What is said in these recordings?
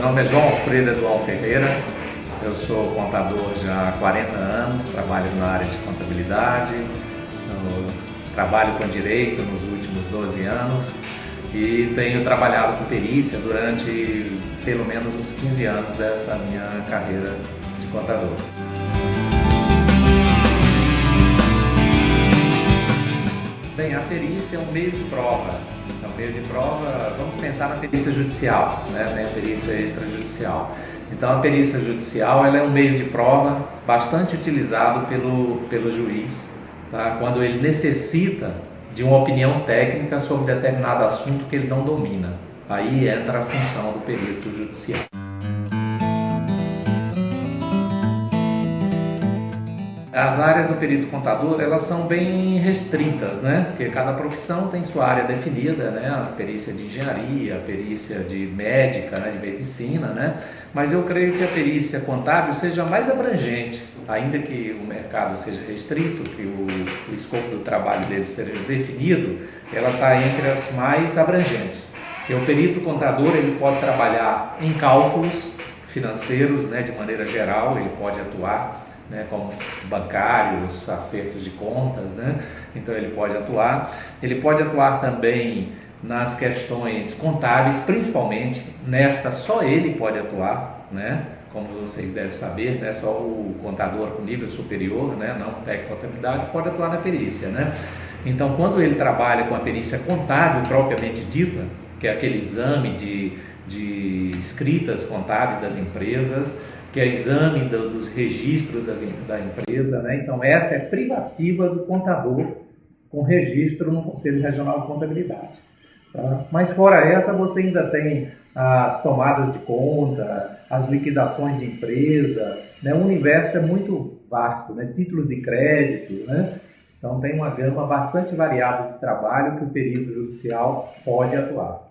nome é João Alfredo João Ferreira, eu sou contador já há 40 anos, trabalho na área de contabilidade, trabalho com direito nos últimos 12 anos e tenho trabalhado com perícia durante pelo menos uns 15 anos dessa minha carreira de contador. Bem, a perícia é um meio de prova. Vamos pensar na perícia judicial, né? Tem a perícia extrajudicial. Então, a perícia judicial ela é um meio de prova bastante utilizado pelo juiz, tá? Quando ele necessita de uma opinião técnica sobre determinado assunto que ele não domina. Aí entra a função do perito judicial. As áreas do perito contador, elas são bem restritas, né? Porque cada profissão tem sua área definida, né? A perícia de engenharia, a perícia de médica, né? De medicina, né? Mas eu creio que a perícia contábil seja mais abrangente, ainda que o mercado seja restrito, que o escopo do trabalho dele seja definido, ela está entre as mais abrangentes. Porque o perito contador, ele pode trabalhar em cálculos financeiros, né? De maneira geral, ele pode atuar, né, como bancários, acertos de contas, né? Então ele pode atuar também nas questões contábeis, principalmente nesta só ele pode atuar, né? Como vocês devem saber, né? Só o contador com nível superior, né? Não técnico de contabilidade, pode atuar na perícia, né? Então quando ele trabalha com a perícia contábil propriamente dita, que é aquele exame de escritas contábeis das empresas, que é exame dos registros da empresa, né? Então essa é privativa do contador com registro no Conselho Regional de Contabilidade. Tá? Mas fora essa, você ainda tem as tomadas de conta, as liquidações de empresa, né? O universo é muito vasto, né? Títulos de crédito, né? Então tem uma gama bastante variada de trabalho que o perito judicial pode atuar.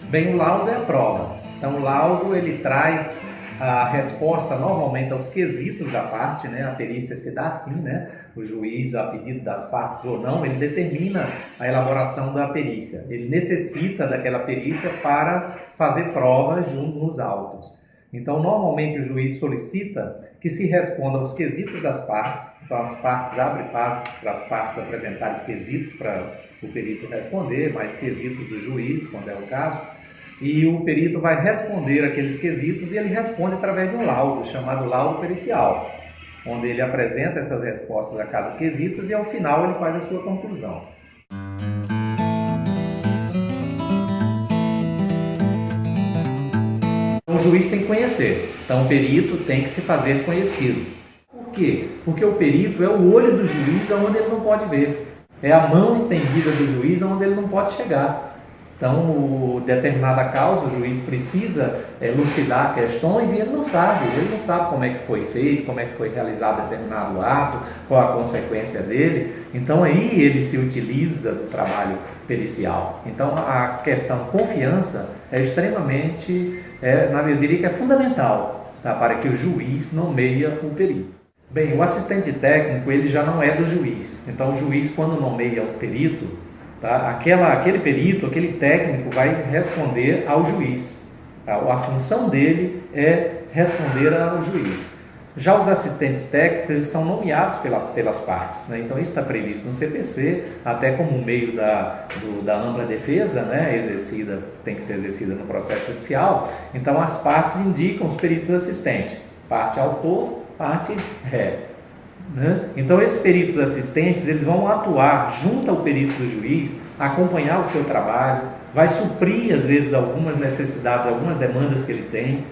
Bem, o laudo é a prova. Então, o laudo ele traz a resposta normalmente aos quesitos da parte, né? A perícia se dá assim, né? O juiz, a pedido das partes ou não, ele determina a elaboração da perícia. Ele necessita daquela perícia para fazer provas junto nos autos. Então, normalmente o juiz solicita que se responda aos quesitos das partes. Então, as partes abrem espaço para as partes apresentarem os quesitos para o perito responder, mais quesitos do juiz, quando é o caso. E o perito vai responder aqueles quesitos e ele responde através de um laudo, chamado laudo pericial, onde ele apresenta essas respostas a cada quesito e ao final ele faz a sua conclusão. O juiz tem que conhecer, então o perito tem que se fazer conhecido. Por quê? Porque o perito é o olho do juiz aonde ele não pode ver, é a mão estendida do juiz aonde ele não pode chegar. Então, determinada causa, o juiz precisa elucidar questões e ele não sabe como é que foi feito, como é que foi realizado determinado ato, qual a consequência dele. Então, aí ele se utiliza do trabalho pericial. Então, a questão confiança é extremamente, eu diria que é fundamental, tá, para que o juiz nomeia o perito. Bem, o assistente técnico ele já não é do juiz. Então, o juiz, quando nomeia um perito, tá? Aquele perito, aquele técnico vai responder ao juiz. A função dele é responder ao juiz. Já os assistentes técnicos eles são nomeados pelas partes, né? Então isso está previsto no CPC, até como meio da ampla defesa, né? Tem que ser exercida no processo judicial. Então as partes indicam os peritos assistentes, parte autor, parte ré. Então esses peritos assistentes eles vão atuar junto ao perito do juiz, acompanhar o seu trabalho, vai suprir às vezes algumas necessidades, algumas demandas que ele tem,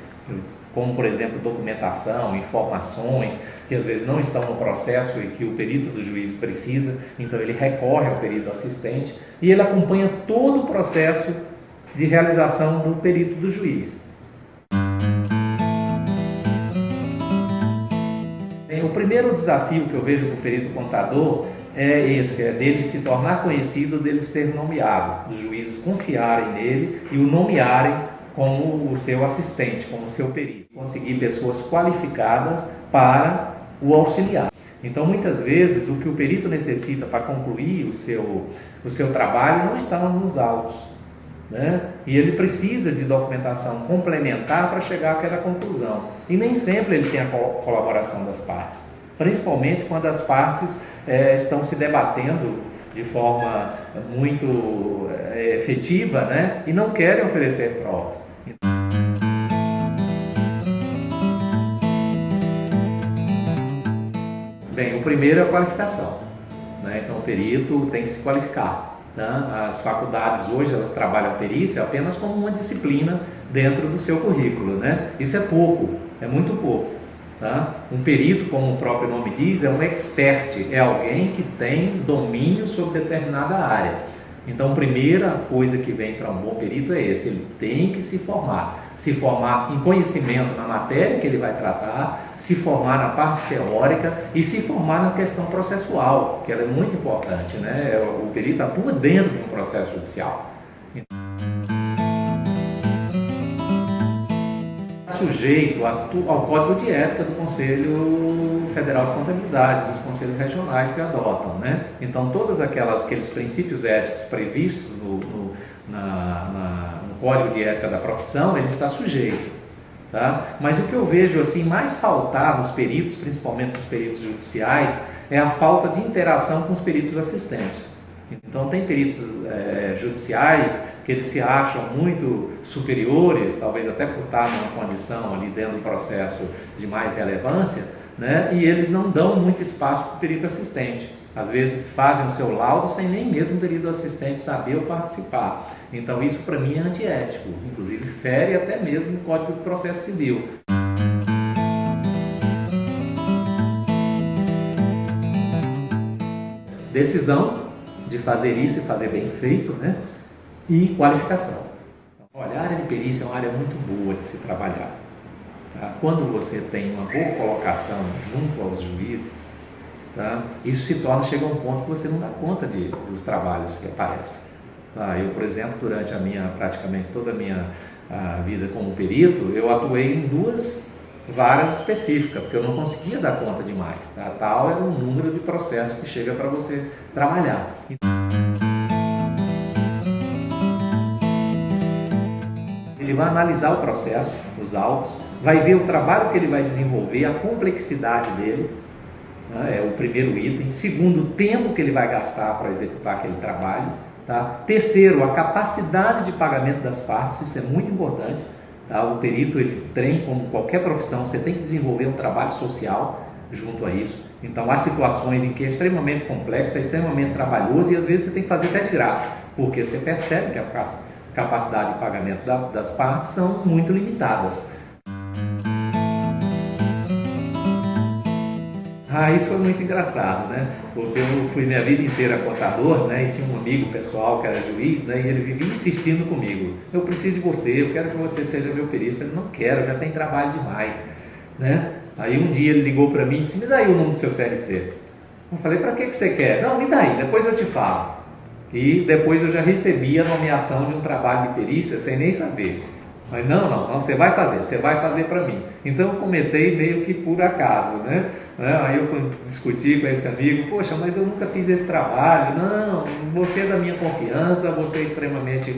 como por exemplo documentação, informações que às vezes não estão no processo e que o perito do juiz precisa, então ele recorre ao perito assistente e ele acompanha todo o processo de realização do perito do juiz. O primeiro desafio que eu vejo para o perito contador é dele se tornar conhecido, dele ser nomeado, dos juízes confiarem nele e o nomearem como o seu assistente, como o seu perito. Conseguir pessoas qualificadas para o auxiliar. Então, muitas vezes, o que o perito necessita para concluir o seu trabalho não está nos autos. né? E ele precisa de documentação complementar para chegar àquela conclusão. E nem sempre ele tem a colaboração das partes, principalmente quando as partes estão se debatendo de forma muito efetiva, né? E não querem oferecer provas. Bem, o primeiro é a qualificação, né? Então o perito tem que se qualificar. As faculdades hoje elas trabalham a perícia apenas como uma disciplina dentro do seu currículo, né? Isso é pouco, é muito pouco. Um perito, como o próprio nome diz, é um expert, é alguém que tem domínio sobre determinada área. Então a primeira coisa que vem para um bom perito é esse, ele tem que se formar em conhecimento na matéria que ele vai tratar, se formar na parte teórica e se formar na questão processual, que ela é muito importante, né? O perito atua dentro de um processo judicial. Sujeito ao Código de Ética do Conselho Federal de Contabilidade, dos conselhos regionais que adotam, né? Então todos aqueles princípios éticos previstos no Código de Ética da profissão, ele está sujeito, tá? Mas o que eu vejo assim mais faltar nos peritos, principalmente nos peritos judiciais, é a falta de interação com os peritos assistentes. Então tem peritos judiciais que eles se acham muito superiores, talvez até por estar numa condição ali dentro do processo de mais relevância, né? E eles não dão muito espaço para o perito assistente. Às vezes fazem o seu laudo sem nem mesmo o perito assistente saber ou participar. Então isso para mim é antiético, inclusive fere até mesmo o Código de Processo Civil. Decisão de fazer isso e fazer bem feito, né? E qualificação. Olha, a área de perícia é uma área muito boa de se trabalhar. Tá? Quando você tem uma boa colocação junto aos juízes, tá? Isso chega a um ponto que você não dá conta dos trabalhos que aparecem. Tá? Eu, por exemplo, durante praticamente toda a minha vida como perito, eu atuei em 2 varas específicas, porque eu não conseguia dar conta de mais. Tá? Tal era o número de processos que chega para você trabalhar. Ele vai analisar o processo, os autos, vai ver o trabalho que ele vai desenvolver, a complexidade dele, né? É o primeiro item. Segundo, o tempo que ele vai gastar para executar aquele trabalho. Tá? Terceiro, a capacidade de pagamento das partes, isso é muito importante. Tá? O perito, ele tem, como qualquer profissão, você tem que desenvolver um trabalho social junto a isso. Então há situações em que é extremamente complexo, é extremamente trabalhoso e às vezes você tem que fazer até de graça, porque você percebe que a capacidade de pagamento das partes são muito limitadas. Isso foi muito engraçado, né? Porque eu fui minha vida inteira contador, né? E tinha um amigo pessoal que era juiz, né? E ele vivia insistindo comigo: eu preciso de você, eu quero que você seja meu perito. Eu falei: não quero, já tem trabalho demais, né? Aí um dia ele ligou para mim e disse: me dá aí o número do seu CLC. Eu falei: para que você quer? Não, me dá aí, depois eu te falo. E depois eu já recebi a nomeação de um trabalho de perícia sem nem saber. Mas não, você vai fazer para mim. Então eu comecei meio que por acaso, né? Aí eu discuti com esse amigo: poxa, mas eu nunca fiz esse trabalho. Não, você é da minha confiança, você é extremamente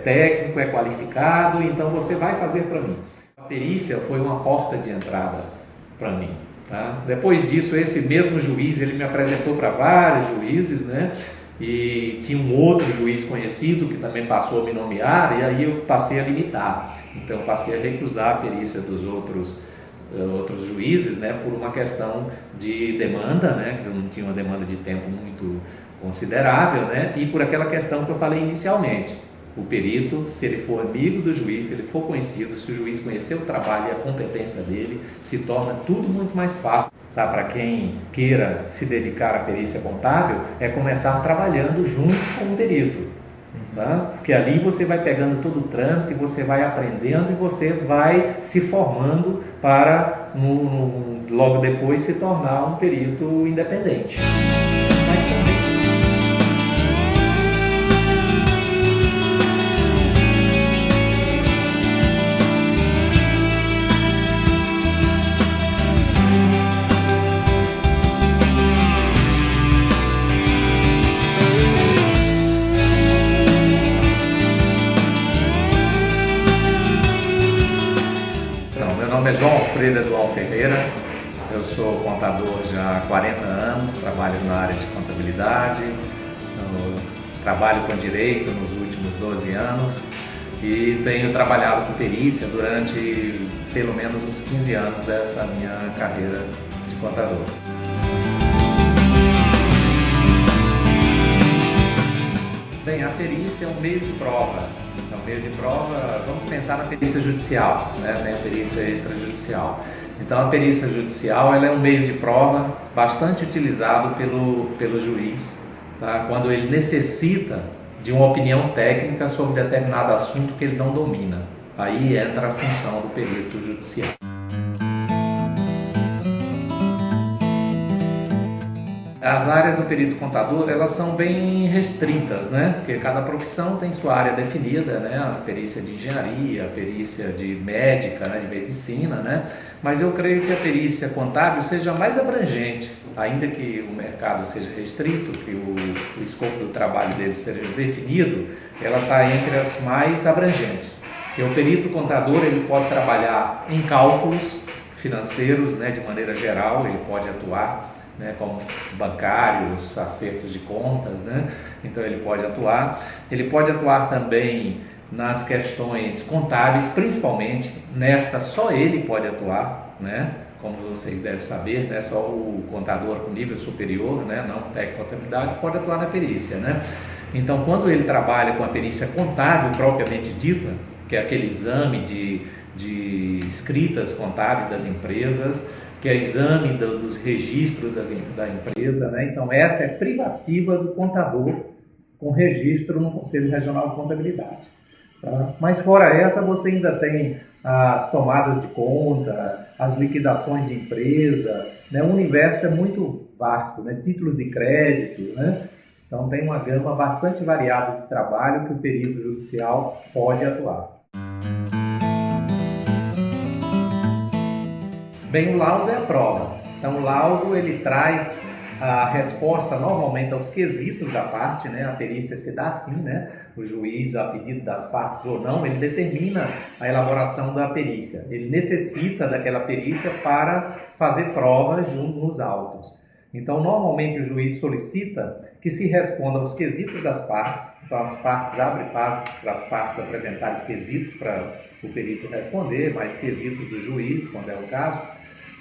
técnico, é qualificado, então você vai fazer para mim. A perícia foi uma porta de entrada para mim. Tá? Depois disso, esse mesmo juiz, ele me apresentou para vários juízes, né? E tinha um outro juiz conhecido que também passou a me nomear, e aí eu passei a limitar. Então eu passei a recusar a perícia dos outros juízes, né, por uma questão de demanda, né, que eu não tinha uma demanda de tempo muito considerável, né, e por aquela questão que eu falei inicialmente. O perito, se ele for amigo do juiz, se ele for conhecido, se o juiz conhecer o trabalho e a competência dele, se torna tudo muito mais fácil. Tá? Para quem queira se dedicar à perícia contábil, é começar trabalhando junto com o perito. Tá? Porque ali você vai pegando todo o trâmite, você vai aprendendo e você vai se formando para, logo depois, se tornar um perito independente. Mas também Ferreira, eu sou contador já há 40 anos, trabalho na área de contabilidade, trabalho com direito nos últimos 12 anos e tenho trabalhado com perícia durante pelo menos uns 15 anos dessa minha carreira de contador. Bem, a perícia é um meio de prova. Então, meio de prova, vamos pensar na perícia judicial, né? Tem a perícia extrajudicial. Então, a perícia judicial ela é um meio de prova bastante utilizado pelo juiz, tá? Quando ele necessita de uma opinião técnica sobre determinado assunto que ele não domina. Aí entra a função do perito judicial. As áreas do perito contador, elas são bem restritas, né? Porque cada profissão tem sua área definida, né? A perícia de engenharia, a perícia de médica, né? De medicina, né? Mas eu creio que a perícia contábil seja mais abrangente, ainda que o mercado seja restrito, que o escopo do trabalho dele seja definido, ela está entre as mais abrangentes. Porque o perito contador, ele pode trabalhar em cálculos financeiros, né? De maneira geral, ele pode atuar, né, como bancários, acertos de contas, né? Então ele pode atuar também nas questões contábeis, principalmente só ele pode atuar, né? Como vocês devem saber, né? Só o contador com nível superior, né? Não técnico de contabilidade, pode atuar na perícia, né? Então, quando ele trabalha com a perícia contábil propriamente dita, que é aquele exame de escritas contábeis das empresas, que é exame dos registros da empresa, né? Então essa é privativa do contador com registro no Conselho Regional de Contabilidade. Tá? Mas fora essa, você ainda tem as tomadas de conta, as liquidações de empresa, né? O universo é muito vasto, né? Títulos de crédito, né? Então tem uma gama bastante variada de trabalho que o perito judicial pode atuar. Bem, o laudo é a prova. Então, o laudo ele traz a resposta normalmente aos quesitos da parte, né? A perícia se dá assim, né? O juiz, a pedido das partes ou não, ele determina a elaboração da perícia. Ele necessita daquela perícia para fazer provas junto nos autos. Então, normalmente o juiz solicita que se responda aos quesitos das partes. Então, as partes abrem espaço para as partes apresentarem os quesitos para o perito responder, mais quesitos do juiz, quando é o caso.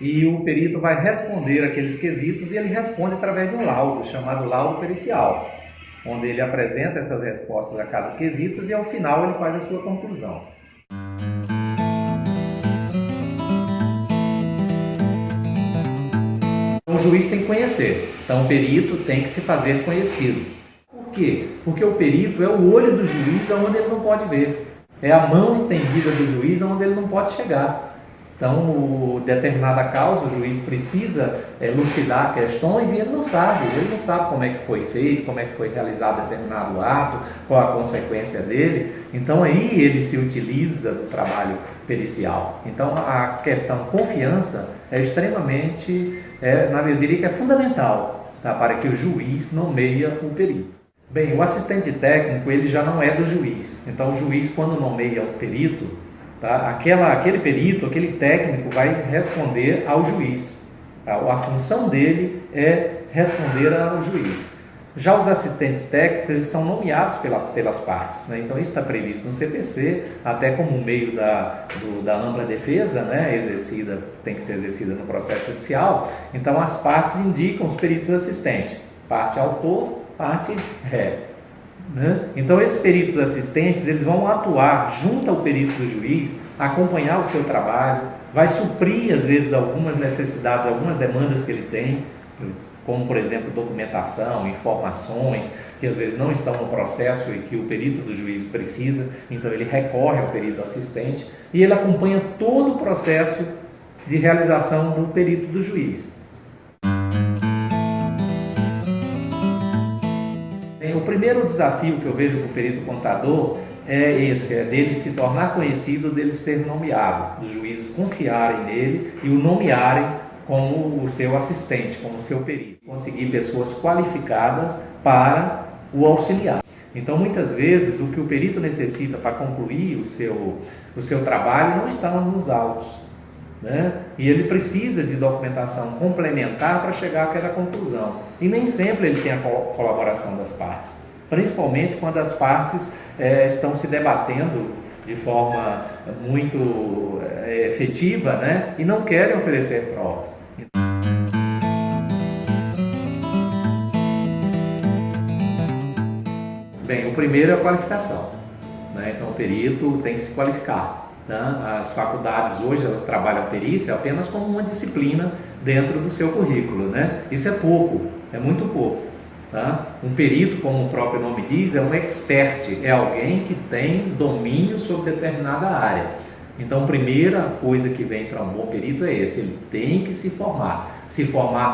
E o perito vai responder aqueles quesitos e ele responde através de um laudo, chamado laudo pericial, onde ele apresenta essas respostas a cada quesito e ao final ele faz a sua conclusão. O juiz tem que conhecer, então o perito tem que se fazer conhecido. Por quê? Porque o perito é o olho do juiz onde ele não pode ver, é a mão estendida do juiz onde ele não pode chegar. Então, determinada causa, o juiz precisa elucidar questões e ele não sabe como é que foi feito, como é que foi realizado determinado ato, qual a consequência dele. Então, aí ele se utiliza do trabalho pericial. Então, a questão confiança é extremamente, eu diria que é fundamental, tá, para que o juiz nomeia o perito. Bem, o assistente técnico ele já não é do juiz. Então, o juiz, quando nomeia um perito, tá? Aquele perito, aquele técnico vai responder ao juiz. A função dele é responder ao juiz. Já os assistentes técnicos eles são nomeados pelas partes, né? Então isso está previsto no CPC, até como um meio da ampla defesa, né? Tem que ser exercida no processo judicial. Então as partes indicam os peritos assistentes, parte autor, parte ré. Né? Então esses peritos assistentes eles vão atuar junto ao perito do juiz, acompanhar o seu trabalho, vai suprir às vezes algumas necessidades, algumas demandas que ele tem, como por exemplo documentação, informações que às vezes não estão no processo e que o perito do juiz precisa, então ele recorre ao perito assistente e ele acompanha todo o processo de realização do perito do juiz. O primeiro desafio que eu vejo para o perito contador é dele se tornar conhecido, dele ser nomeado, dos juízes confiarem nele e o nomearem como o seu assistente, como o seu perito, conseguir pessoas qualificadas para o auxiliar. Então, muitas vezes, o que o perito necessita para concluir o seu trabalho não está nos autos. né? E ele precisa de documentação complementar para chegar àquela conclusão. E nem sempre ele tem a colaboração das partes, principalmente quando as partes estão se debatendo de forma muito efetiva, né? E não querem oferecer provas. Bem, o primeiro é a qualificação, né? Então o perito tem que se qualificar. Tá? As faculdades hoje elas trabalham a perícia apenas como uma disciplina dentro do seu currículo, né? Isso é pouco, é muito pouco. Tá? Um perito, como o próprio nome diz, é um expert, é alguém que tem domínio sobre determinada área. Então a primeira coisa que vem para um bom perito é esse, ele tem que se formar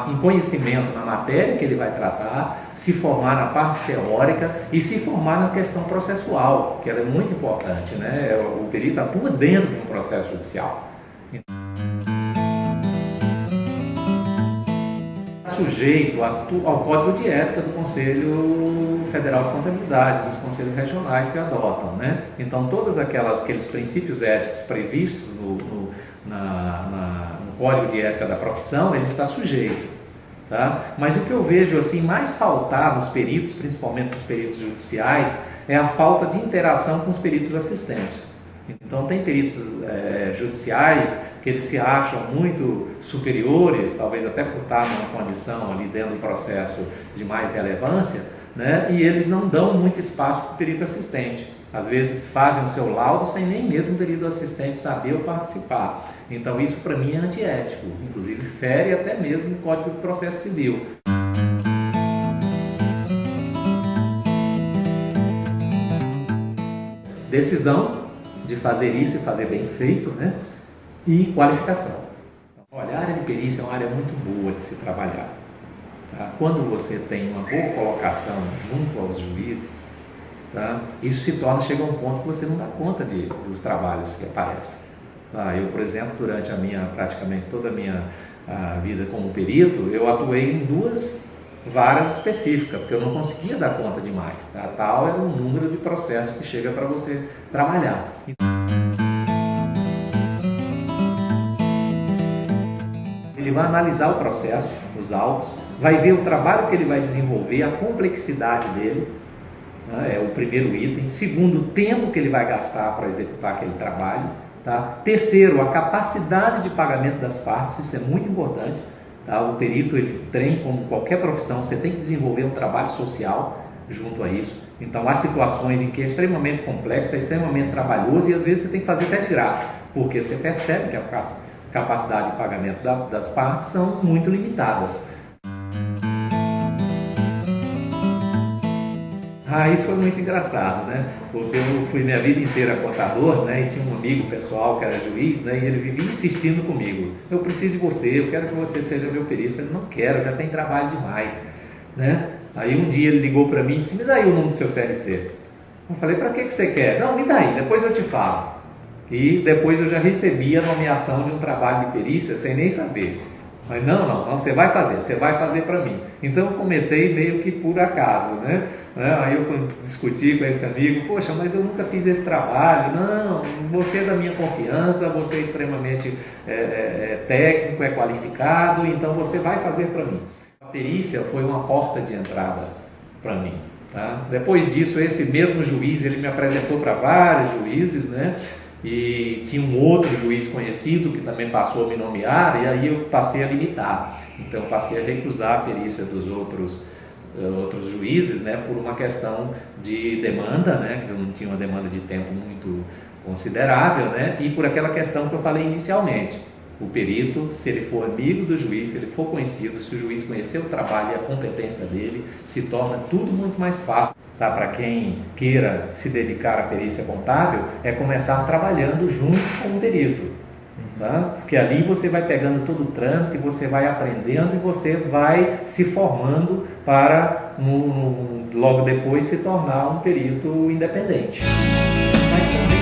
em conhecimento na matéria que ele vai tratar, se formar na parte teórica e se formar na questão processual, que ela é muito importante, né? O perito atua dentro de um processo judicial. Sujeito ao Código de Ética do Conselho Federal de Contabilidade, dos conselhos regionais que adotam, né? Então todos aqueles princípios éticos previstos no Código de Ética da profissão, ele está sujeito, tá? Mas o que eu vejo assim mais faltar nos peritos, principalmente nos peritos judiciais, é a falta de interação com os peritos assistentes. Então tem peritos judiciais que eles se acham muito superiores, talvez até por estar numa condição ali dentro do processo de mais relevância, né? E eles não dão muito espaço para o perito assistente. Às vezes fazem o seu laudo sem nem mesmo o perito assistente saber ou participar. Então isso para mim é antiético, inclusive fere até mesmo o Código de Processo Civil. Decisão de fazer isso e fazer bem feito, né? E qualificação. Olha, a área de perícia é uma área muito boa de se trabalhar. Tá? Quando você tem uma boa colocação junto aos juízes, tá? Isso chega a um ponto que você não dá conta dos trabalhos que aparecem. Tá? Eu, por exemplo, durante praticamente toda a minha vida como perito, eu atuei em 2 varas específicas, porque eu não conseguia dar conta de mais. Tá? Tal é o número de processos que chega para você trabalhar. Ele vai analisar o processo, os autos, vai ver o trabalho que ele vai desenvolver, a complexidade dele, né? É o primeiro item. Segundo, o tempo que ele vai gastar para executar aquele trabalho. Tá? Terceiro, a capacidade de pagamento das partes, isso é muito importante. Tá? O perito, ele tem, como qualquer profissão, você tem que desenvolver um trabalho social junto a isso. Então há situações em que é extremamente complexo, é extremamente trabalhoso e às vezes você tem que fazer até de graça, porque você percebe que a capacidade de pagamento das partes são muito limitadas. Isso foi muito engraçado, né? Porque eu fui minha vida inteira contador, né? E tinha um amigo pessoal que era juiz, né? E ele vivia insistindo comigo: eu preciso de você, eu quero que você seja meu perito. Eu falei: não quero, já tem trabalho demais, né? Aí um dia ele ligou para mim e disse: me dá aí o número do seu CLC. Eu falei: para que você quer? Não, me dá aí, depois eu te falo. E depois eu já recebi a nomeação de um trabalho de perícia sem nem saber. Mas não, você vai fazer para mim. Então eu comecei meio que por acaso, né? Aí eu discuti com esse amigo: poxa, mas eu nunca fiz esse trabalho. Não, você é da minha confiança, você é extremamente técnico, é qualificado, então você vai fazer para mim. A perícia foi uma porta de entrada para mim. Tá? Depois disso, esse mesmo juiz, ele me apresentou para vários juízes, né? E tinha um outro juiz conhecido que também passou a me nomear, e aí eu passei a limitar. Então eu passei a recusar a perícia dos outros juízes, né, por uma questão de demanda, né, que eu não tinha uma demanda de tempo muito considerável, né, e por aquela questão que eu falei inicialmente. O perito, se ele for amigo do juiz, se ele for conhecido, se o juiz conhecer o trabalho e a competência dele, se torna tudo muito mais fácil. Tá? Para quem queira se dedicar à perícia contábil, é começar trabalhando junto com o perito. Tá? Porque ali você vai pegando todo o trâmite, você vai aprendendo e você vai se formando para, logo depois, se tornar um perito independente. Mas também